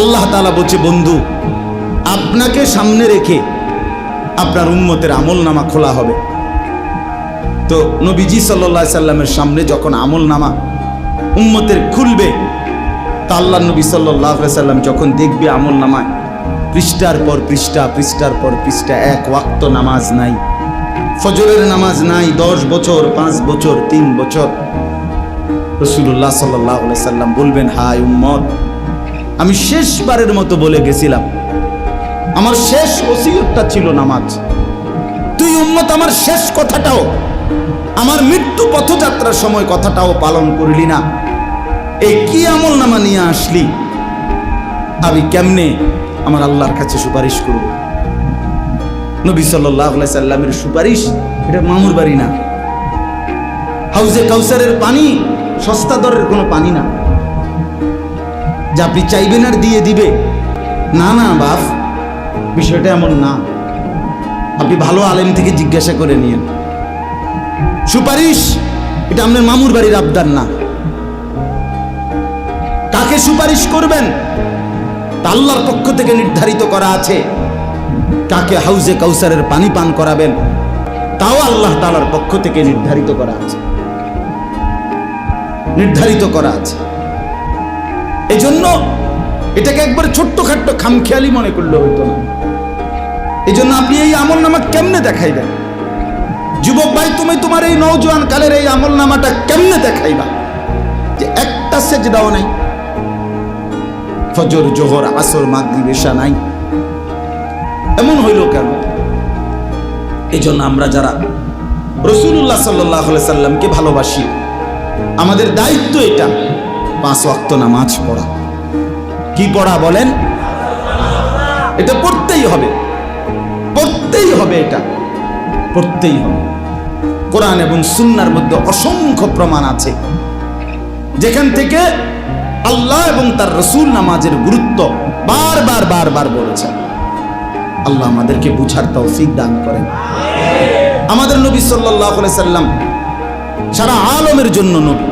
আল্লাহ তাআলা বলছে, বন্ধু আপনাকে সামনে রেখে আপনার উম্মতের আমলনামা খোলা হবে। তো নবীজি সাল্লাল্লাহু আলাইহি সাল্লামের সামনে যখন আমলনামা উম্মতের খুলবে, তা আল্লাহ নবী সাল্লাল্লাহু আলাইহি সাল্লাম যখন দেখবে আমলনামায় পৃষ্ঠার পর পৃষ্ঠা, পৃষ্ঠার পর পৃষ্ঠা, এক ওয়াক্ত নামাজ নাই, ফজরের নামাজ নাই, 10 বছর, 5 বছর, 3 বছর, রাসূলুল্লাহ সাল্লাল্লাহু আলাইহি সাল্লাম বলবেন, হায় উম্মত, আমি শেষবারের মতো বলে গেছিলাম, আমার শেষ ওসিয়তটা ছিল নামাজ। তুই উম্মত আমার শেষ কথাটাও, আমার মৃত্যু পথযাত্রার সময় কথাটাও পালন করলি না। এই কি আমলনামা নিয়ে আসলি? আমি কেমনে আমার আল্লাহর কাছে সুপারিশ করব? নবী সাল্লাল্লাহু আলাইহি সাল্লামের সুপারিশ এটা মামুর বাড়ি না। হাউজে কাউসারের পানি সস্তা দরের কোনো পানি না যে আপনি চাইবেন আর দিয়ে দিবে। না না বাপ, বিষয়টা এমন না। আপনি ভালো আলেম থেকে জিজ্ঞাসা করে নিয়েন। সুপারিশ এটা আপনার মামুর বাড়ির আবদার না। কাকে সুপারিশ করবেন তা আল্লাহর পক্ষ থেকে নির্ধারিত করা আছে। কাকে হাউজে কাউসারের পানি পান করাবেন তাও আল্লাহ তাআলার পক্ষ থেকে নির্ধারিত করা আছে, নির্ধারিত করা আছে। এজন্য এটাকে একবার ছোট্টখাট্ট খামখেয়ালি মনে করলে হইতো না। এজন্য আপনি এই আমলনামা কেমনে দেখাইবেন? যুবক ভাই, তুমি তোমার এই নওজোয়ান কালের এই আমলনামাটা কেমনে দেখাইবা যে একটা সেজদাও নাই, ফজর, জোহর, আসর, মাগরিব, ইশা নাই? এমন হইল কেন? এই জন্য আমরা যারা রাসূলুল্লাহ সাল্লাল্লাহু আলাইহি সাল্লামকে ভালোবাসি, আমাদের দায়িত্ব এটা 5 ওয়াক্ত নামাজ পড়া। কি পড়া বলেন? এটা পড়তেই হবে, পড়তেই হবে, এটা পড়তেই হবে। কোরআন এবং সুন্নাহর মধ্যে অসংখ্য প্রমাণ আছে যেখান থেকে আল্লাহ এবং তার রাসূল নামাজের গুরুত্ব বারবার বারবার বলেছেন। আল্লাহ আমাদেরকে বুঝার তৌফিক দান করেন। আমাদের নবী সাল্লাল্লাহু আলাইহি সাল্লাম সারা আলমের জন্য নবী,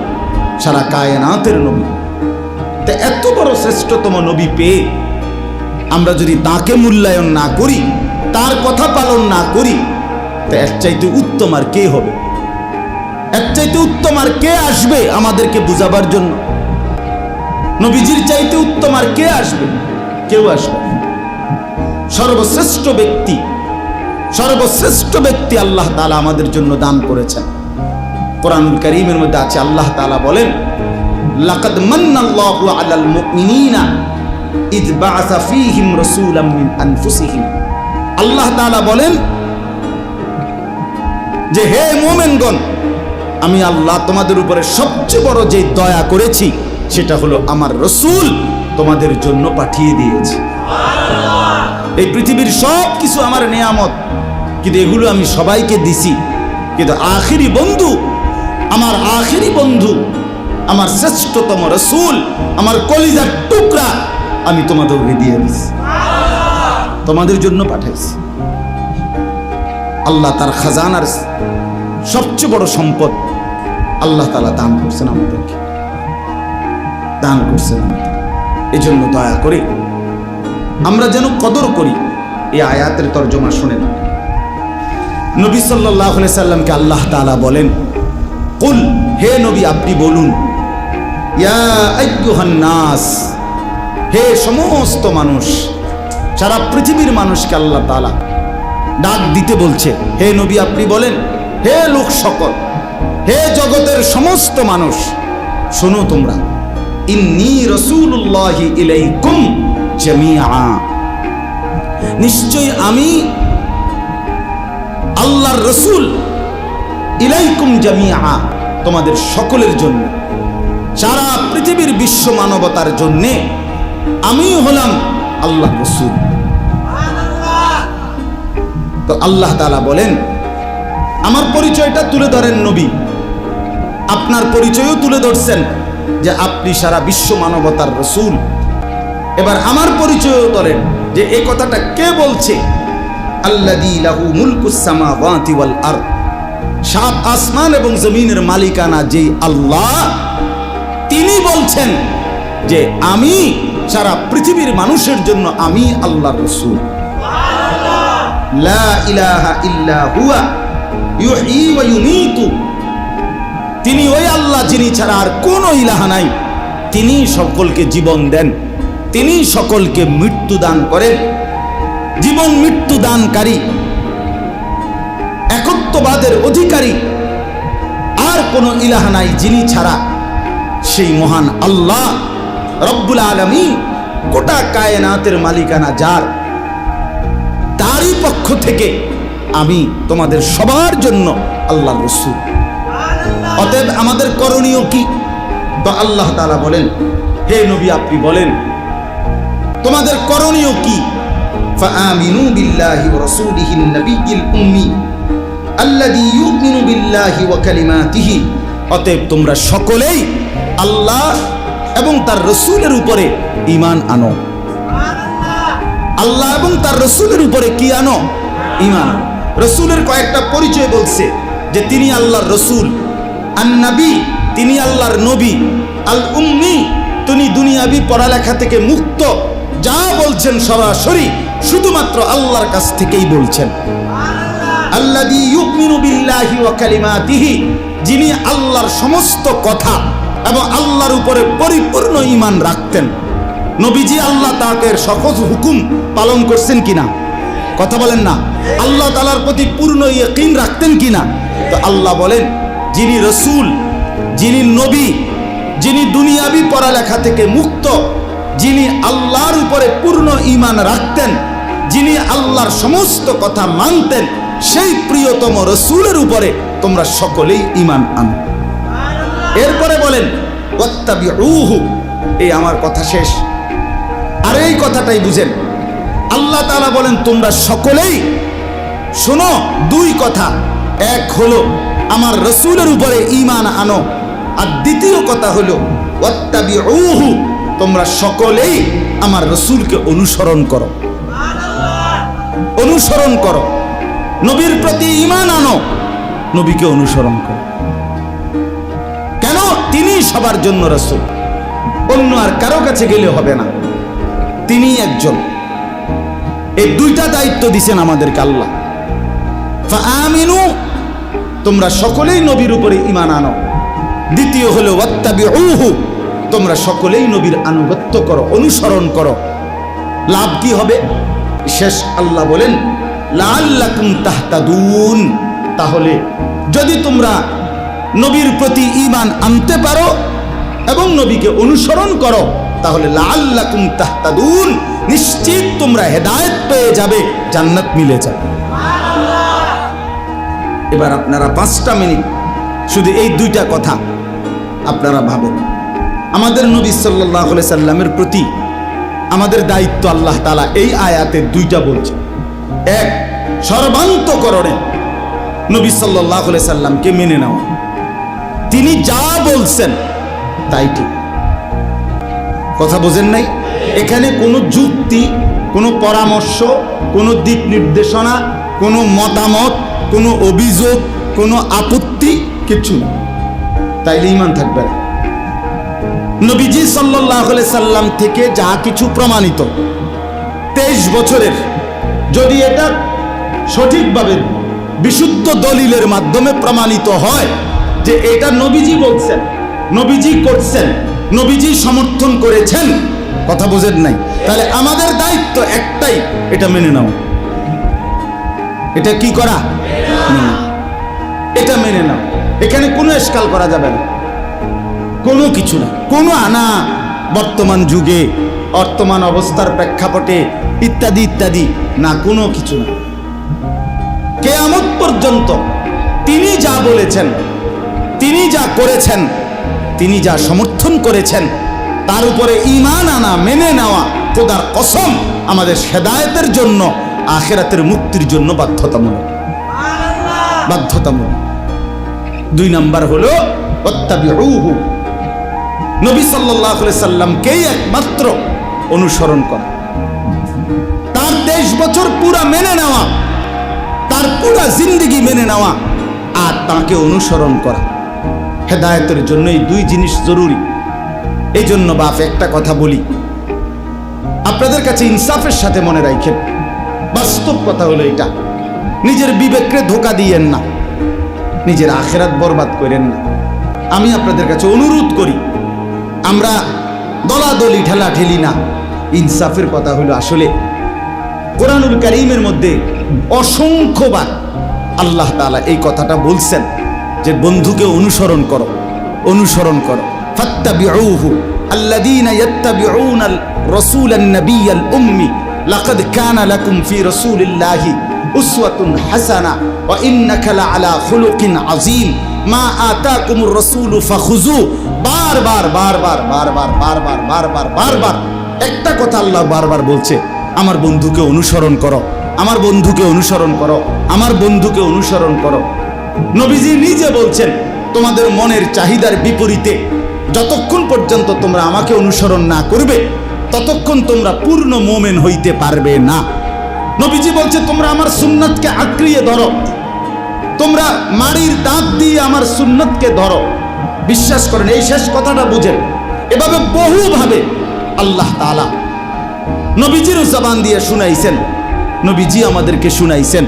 সারা কায়নাতের নবী। তা এত বড় শ্রেষ্ঠতম নবী পেয়ে আমরা যদি তাকে মূল্যায়ন না করি, তার কথা পালন না করি, তা এর চাইতে উত্তম আর কে হবে? এর চাইতে উত্তম আর কে আসবে আমাদেরকে বুঝাবার জন্য? নবীজির চাইতে উত্তম আর কে আসবে? কেউ আসবে না। সর্বশ্রেষ্ঠ ব্যক্তি, সর্বশ্রেষ্ঠ ব্যক্তি আল্লাহ তাআলা আমাদের জন্য দান করেছেন। কোরআনুল কারীমের মধ্যে আছে, আল্লাহ তাআলা বলেন, লাকাদ মান্নাল্লাহু আলাল মুমিনিনা ইয বাআসা ফীহিম রাসূলাম মিন আনফুসিহিম। আল্লাহ তাআলা বলেন যে, হে মুমিনগণ, আমি আল্লাহ তোমাদের উপরে সবচেয়ে বড় যে দয়া করেছি সেটা হলো আমার রাসূল তোমাদের জন্য পাঠিয়ে দিয়েছি। এই পৃথিবীর সব কিছু আমার নিয়ামত, কিন্তু এগুলো আমি সবাইকে দিছি, কিন্তু আখিরি বন্ধু, আমার আখিরি বন্ধু, আমার শ্রেষ্ঠতম রাসূল, আমার কলিজার টুকরা আমি তোমাদেরকে দিয়ে দিছি, তোমাদের জন্য পাঠাইছি। আল্লাহ তার খাজানার সবচেয়ে বড় সম্পদ আল্লাহ তাআলা দান করছেন আমাদেরকে, দান করছেন আমাদের। এই জন্য দয়া করে আমরা যেন কদর করি। এই আয়াতের তর্জমা শুনেন। নবী সাল্লাল্লাহু আলাইহি সাল্লামকে আল্লাহ তাআলা বলেন, কুল, হে নবী আপনি বলুন, ইয়া আইয়ুহান নাস, হে সমস্ত মানুষ, সারা পৃথিবীর মানুষকে আল্লাহ তাআলা ডাক দিতে বলছে। হে নবী আপনি বলেন, হে লোক সকল, হে জগতের সমস্ত মানুষ, শোনো তোমরা, ইন্নী রাসূলুল্লাহি ইলাইকুম জামিআ, নিশ্চয় আমি আল্লাহর রাসূল, ইলাইকুম জামিআ, তোমাদের সকলের জন্য, সারা পৃথিবীর বিশ্ব মানবতার জন্য আমি হলাম আল্লাহর রাসূল। তো আল্লাহ তাআলা বলেন, আমার পরিচয়টা তুলে ধরেন নবী, আপনার পরিচয়ও তুলে ধরছেন যে আপনি সারা বিশ্ব মানবতার রাসূল। এবার আমার পরিচয়ও ধরেন যে এই কথাটা কে বলছে। আল্লাযী লাহু মুলকুস সামাওয়াতি ওয়াল আরদ, সাত আসমান এবং জমিনের মালিকানা যেই আল্লাহ, তিনি বলছেন যে আমি সারা পৃথিবীর মানুষের জন্য আমি আল্লাহর রাসূল। লা ইলাহা ইল্লা হুয়া ইউহয়ী ওয়া ইউমীতু, তিনি ওই আল্লাহ যিনি ছাড়া আর কোনো ইলাহা নাই, তিনি সকলকে জীবন দেন, তিনি সকলকে মৃত্যু দান করেন। জীবন মৃত্যু দানকারী, একত্ববাদের অধিকারী আর কোনো ইলাহা নাই যিনি ছাড়া। সেই মহান আল্লাহ রব্বুল আলামিন, গোটা কায়নাতের মালিকানা যার, তারই পক্ষ থেকে আমি তোমাদের সবার জন্য আল্লাহর রাসূল। অতএব আমাদের করণীয় কি? তো আল্লাহ তাআলা বলেন, হে নবী আপনি বলেন তোমাদের করণীয় কি? ফাআমিনু বিল্লাহি ওয়া রাসূলিহিন নাবিয়্যিল উম্মি আল্লাযী ইউমিনু বিল্লাহি ওয়া কালিমাতিহি। অতএব তোমরা সকলেই আল্লাহ এবং তার রাসূলের উপরে ঈমান আনো। আল্লাহ এবং তার রাসূলের উপরে কি আনো? ঈমান। রাসূলের কয়েকটা পরিচয় বলছে যে তিনি আল্লাহর রাসূল, আন-নবী তিনি আল্লাহর নবী, আল উম্মি তিনি দুনিয়াবি পড়ালেখা থেকে মুক্ত, যা বলছেন সরাসরি শুধুমাত্র আল্লাহর কাছ থেকেই বলছেন। আল্লাযী ইউমিনু বিল্লাহি ওয়া কালিমাতিহি, যিনি আল্লাহর সমস্ত কথা এবং আল্লাহর উপরে পরিপূর্ণ ঈমান রাখতেন। নবীজি আল্লাহ তাআলার সকল হুকুম পালন করছেন কিনা? কথা বলেন না। আল্লাহ তাআলার প্রতি পূর্ণ ইয়াকিন রাখতেন কিনা? তো আল্লাহ বলেন, যিনি রাসূল, যিনি নবী, যিনি দুনিয়াবি পড়ালেখা থেকে মুক্ত, যিনি আল্লাহর উপরে পূর্ণ ঈমান রাখতেন, যিনি আল্লাহর সমস্ত কথা মানতেন, সেই প্রিয়তম রাসূলের উপরে তোমরা সকলেই ঈমান আনো। এরপরে বলেন ওয়াত্তাবিউহু, এই আমার কথা শেষ। আর এই কথাটাই বুঝেন, আল্লাহ তাআলা বলেন তোমরা সকলেই শোনো। দুই কথা, এক হলো আমার রাসূলের উপরে ঈমান আনো, আর দ্বিতীয় কথা হলো ওয়াত্তাবিউহু, তোমরা সকলেই আমার রাসূলকে অনুসরণ করো। অনুসরণ করো, নবীর প্রতি ঈমান আনো, নবীকে অনুসরণ করো। কেন? তিনি সবার জন্য রাসূল, অন্য আর কারো কাছে গেলে হবে না, তিনি একজন। এই দুইটা দায়িত্ব দিয়েছেন আমাদেরকে আল্লাহ। ফাআমিনু, তোমরা সকলেই নবীর উপরে ঈমান আনো। দ্বিতীয় হলো ওয়াত্তাবিউহু, তোমরা সকলেই নবীর আনুগত্য করো, অনুসরণ করো। লাভ কি হবে? শেষ আল্লাহ বলেন লাআল্লাকুম তাহতাদুন, তাহলে যদি তোমরা নবীর প্রতি ঈমান আনতে পারো এবং নবীকে অনুসরণ করো, তাহলে লাআল্লাকুম তাহতাদুন, নিশ্চিত তোমরা হেদায়েত পেয়ে যাবে, জান্নাত মিলে যাবে। এবার আপনারা 5টা মিনিট শুধু এই দুইটা কথা আপনারা ভাবেন। আমাদের নবী সাল্লাল্লাহু আলাইহি সাল্লামের প্রতি আমাদের দায়িত্ব আল্লাহ তাআলা এই আয়াতে দুইটা বলছে। এক, সর্বান্তকরণে নবী সাল্লাল্লাহু আলাইহি সাল্লামকে মেনে নেওয়া, তিনি যা বলছেন তাই ঠিক। কথা বোঝেন নাই? এখানে কোনো যুক্তি, কোনো পরামর্শ, কোনো দিক নির্দেশনা, কোনো মতামত, কোনো অভিযোগ, কোনো আপত্তি কিছু না, তাইলে ঈমান থাকবে না। নবীজি সাল্লাল্লাহু আলাইহি সাল্লাম থেকে যা কিছু প্রমাণিত 23 বছরের, যদি এটা সঠিকভাবে বিশুদ্ধ দলিলের মাধ্যমে প্রমাণিত হয় যে এটা নবীজি বলছেন, নবীজি করছেন, নবীজি সমর্থন করেছেন, কথা বোঝেন নাই, তাহলে আমাদের দায়িত্ব একটাই, এটা মেনে নাও। এটা কি করা? এটা মেনে নাও। এখানে কোনো এশকাল করা যাবে না, কোনো কিছু না, কোনো আনা বর্তমান যুগে, বর্তমান অবস্থার প্রেক্ষাপটে ইত্যাদি ইত্যাদি না, কোনো কিছু না। কিয়ামত পর্যন্ত তিনি যা বলেছেন, তিনি যা করেছেন, তিনি যা সমর্থন করেছেন, তার উপরে ঈমান আনা, মেনে নেওয়া খোদার কসম আমাদের হেদায়েতের জন্য, আখিরাতের মুক্তির জন্য বাধ্যতামূলক। বাধ্যতামূলক। 2 নাম্বার হলো ওয়াত্তাবিউহু, নবী সাল্লাল্লাহু আলাইহি সাল্লামকেই একমাত্র অনুসরণ করা, তার 23 বছর পুরা মেনে নেওয়া, তার পুরা জিন্দেগি মেনে নেওয়া আর তাকে অনুসরণ করা। হেদায়েতের জন্য এই 2 জিনিস জরুরি। এই জন্য বাপ একটা কথা বলি, আপনাদের কাছে ইনসাফের সাথে মনে রাখেন, বাস্তব কথা হলো এটা, নিজের বিবেককে ধোকা দিয়েন না, নিজের আখেরাত বরবাদ করেন না। আমি আপনাদের কাছে অনুরোধ করি, আমরা দলাদলি ঠেলা ঠেলি না। ইনসাফের কথা হলো, আসলে কোরআনুল কারীমের মধ্যে অসংখ্যবার আল্লাহ তাআলা এই কথাটা বলছেন যে বন্ধুকে অনুসরণ করো, অনুসরণ করো। ফাত্তাবিউহু আল্লাযীনা ইয়াত্তাবিউনাল রাসূলান নাবিয়্যাল উম্মি লাকাদ কানা লাকুম ফি রাসূলিল্লাহি উসওয়াতুন হাসানাহ ওয়া ইন্নাকা লাআলা খুলুকিন আযীম মা আতাকুমুর রাসূলু ফাখুযু। বারবার বারবার বারবার বারবার বারবার বারবার একটা কথা আল্লাহ বারবার বলছে, আমার বন্ধুকে অনুসরণ করো, আমার বন্ধুকে অনুসরণ করো, আমার বন্ধুকে অনুসরণ করো। নবীজি নিজে বলছেন, তোমাদের মনের চাহিদার বিপরীতে যতক্ষণ পর্যন্ত তোমরা আমাকে অনুসরণ না করবে ততক্ষণ তোমরা পূর্ণ মুমিন হইতে পারবে না। নবীজি বলছে, তোমরা আমার সুন্নাতকে আঁকড়িয়ে ধরো, তোমরা মাড়ির দাঁত দিয়ে আমার সুন্নাতকে ধরো। বিশ্বাস করেন, এই শেষ কথাটা বুঝেন। এভাবে বহুভাবে আল্লাহ তাআলা নবীজির জবান দিয়ে শুনাইছেন, নবীজি আমাদেরকে শুনাইছেন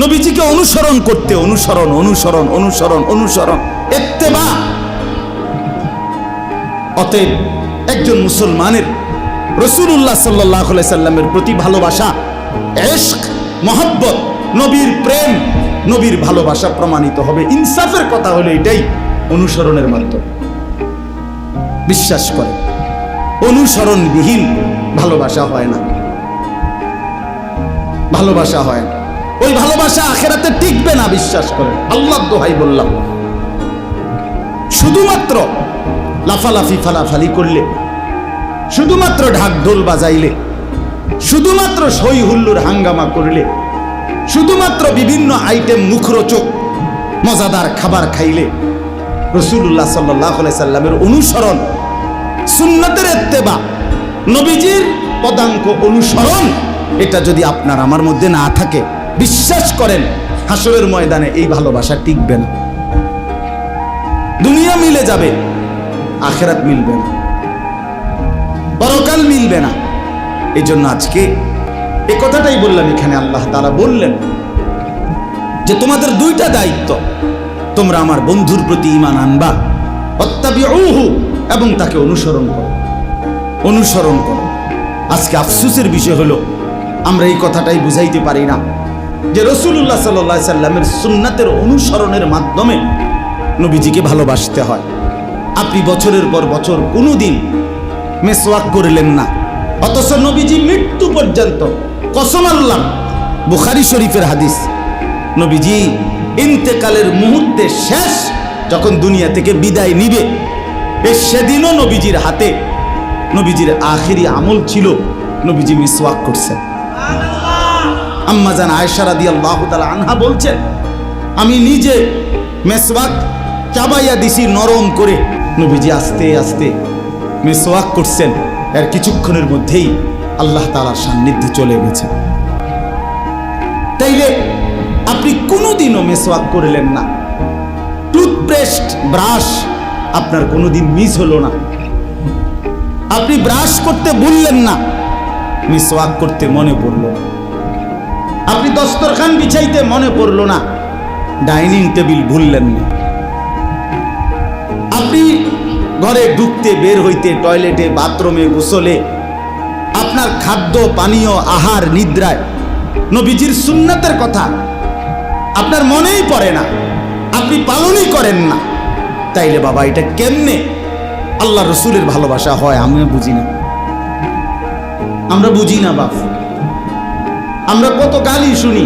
নবীজিকে অনুসরণ করতে। অনুসরণ অনুসরণ অনুসরণ অনুসরণ, ইত্তেবা। অতএব একজন মুসলমানের রাসূলুল্লাহ সাল্লাল্লাহু আলাইহি সাল্লামের প্রতি ভালোবাসা, ইশক, মহব্বত, নবীর প্রেম, নবীর ভালোবাসা প্রমাণিত হবে। ইনসাফের কথা হলো এটাই, অনুসরণের মাধ্যমে। বিশ্বাস করে, অনুসরণবিহীন ভালোবাসা হয় না, ভালোবাসা হয় না। ওই ভালোবাসা আখিরাতে টিকবে না, বিশ্বাস করে। আল্লাহর দোহাই বললাম, শুধুমাত্র লাফালাফি ফালাফালি করলে, শুধুমাত্র ঢাক ঢোল বাজাইলে, শুধুমাত্র সই হুল্লুর হাঙ্গামা করলে, শুধুমাত্র বিভিন্ন আইটেম মুখরোচক মজাদার খাবার খাইলে রাসূলুল্লাহ সাল্লাল্লাহু আলাইহি সাল্লামের অনুসরণ, সুন্নতের ইত্তেবা, নবীজির পদাঙ্ক অনুসরণ, এটা যদি আপনার আমার মধ্যে না থাকে, বিশ্বাস করেন হাসরের ময়দানে এই ভালোবাসা টিকবে না। দুনিয়া মিলে যাবে, আখিরাত মিলবে না, পরকাল মিলবে না। এই জন্য আজকে এই কথাটাই বললাম। এখানে আল্লাহ তাআলা বললেন যে তোমাদের দুইটা দায়িত্ব, তোমরা আমার বন্ধুর প্রতি ঈমান আনবা, ওয়াত্তাবিউহু, এবং তাকে অনুসরণ করো, অনুসরণ করো। আজকে আফসোসের বিষয় হলো আমরা এই কথাটাই বুঝাইতে পারি না যে রাসূলুল্লাহ সাল্লাল্লাহু আলাইহি সাল্লামের সুন্নাতের অনুসরণের মাধ্যমে নবীজিকে ভালোবাসতে হয়। আপনি বছরের পর বছর কোনোদিন মেসওয়াক করলেন না, অথচ নবীজি মৃত্যু পর্যন্ত, কসম আল্লাহ, বুখারী শরীফের হাদিস, নবীজি ইন্তেকালের মুহূর্তে শেষ যখন দুনিয়া থেকে বিদায় নিবে, সেদিনও নবীজির হাতে, নবীজির আখিরি আমল ছিল নবীজি মিসওয়াক করছেন। আম্মা জান আয়েশা রাদিয়াল্লাহু তাআলা আনহা বলছেন, আমি নিজে মিসওয়াক চাবাইয়া দিছি নরম করে। নবীজি আস্তে আস্তে মিসওয়াক করছেন, এর কিছুক্ষণের মধ্যেই আল্লাহ তাআলার সান্নিধ্যে চলে গেছে। তাইলে আপনি কোনোদিনও মিসওয়াক করলেন না, টুথপেস্ট, ব্রাশ আপনার কোনোদিন মিস হলো না, আপনি ব্রাশ করতে ভুললেন না, মিসওয়াক করতে মনে পড়লো, আপনি দস্তরখান বিছাইতে মনে পড়লো না, ডাইনিং টেবিল ভুললেন না, আপনি ঘরে ঢুকতে, বের হইতে, টয়লেটে, বাথরুমে, গোসলে, আপনার খাদ্য পানীয়, আহার, নিদ্রায় নবীজির সুন্নাতের কথা আপনার মনেই পড়ে না, আপনি পালনই করেন না। তাইলে বাবা, এটা কেমনে আল্লাহ রসুলের ভালোবাসা হয়? আমরা বুঝি না, আমরা বুঝি না বাপ। আমরা কত গালি শুনি,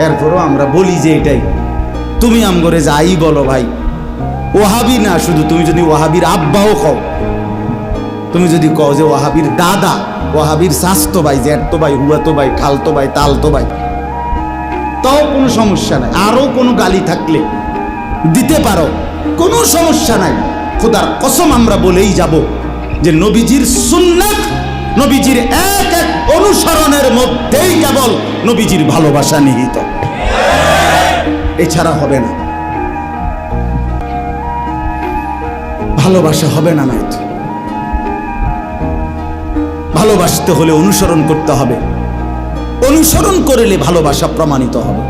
এরপরও আমরা বলি যে এটাই। তুমি আমগরে যাই বলো ভাই, ওয়াহাবি না শুধু, তুমি যদি ওয়াহাবির আব্বাও কও, তুমি যদি কও যে ওয়াহাবির দাদা, ওয়াহাবির শাস্তো ভাই, জ্যাঠতো ভাই, হুয়াতো ভাই, খালতো ভাই, তালতো ভাই, তাও কোনো সমস্যা নাই। আরো কোনো গালি থাকলে দিতে পারো, কোনো সমস্যা নাই। খোদার কসম আমরা বলেই যাব যে নবীজির সুন্নাত, নবীজির এক এক অনুসরণের মধ্যেই কেবল নবীজির ভালোবাসা নিহিত, এছাড়া হবে না, ভালোবাসা হবে না। নয় ভালোবাসতে হলে অনুসরণ করতে হবে, অনুসরণ করলে ভালোবাসা প্রমাণিত হবে,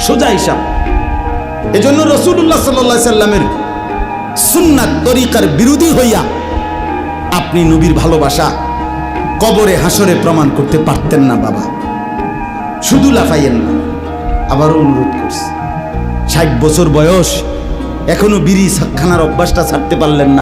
সোজা হিসাব। এজন্য রাসূলুল্লাহ সাল্লাল্লাহু আলাইহি সাল্লামের সুন্নাত তরিকার বিরোধী হইয়া আপনি নবীর ভালোবাসা কবরে হাসরে প্রমাণ করতে পারতেন না বাবা। শুধু লাফাইয়েন না। আবারও অনুরোধ করছি, 60 বছর বয়স, এখনো বিড়ি খানার অভ্যাসটা ছাড়তে পারলেন না।